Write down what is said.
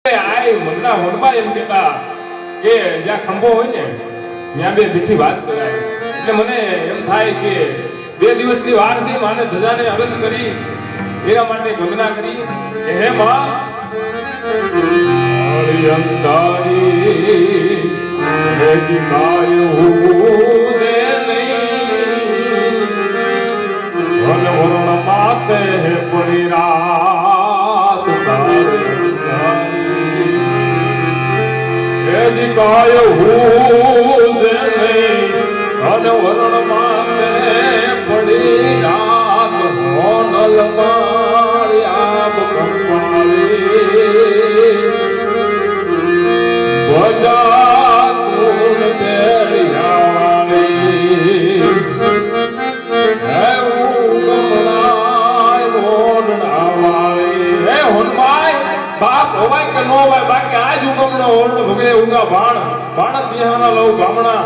આય મનના હોનમાં એમ કહેતા કે જ્યાં ખંભો હોય ને ત્યાં બે મીઠી વાત કરાય. એટલે મને એમ થાય કે 2 દિવસની વાર છે, માને ધજાને અરજ કરી એના માટે વંદના કરી કે હે માં હરી અંતારી હેજી કાયું દે નહીં વન વરણ માતે હે પડી રાત તારી હેજી કાયું દે નહીં વન વરણ માતે પડી રાત હોનલ મારી આબ કંપાલી બજા તું તેડિયાવાળી હે ઉગમણાય મોરણાવાળી. હે હોનભાઈ બાપ હોવાય કે નો હોય, બાકી આજ ઉગમણો ઓરડ ભગે ઉગા ભાણ ભાણ તિહાના લઉ ગામણા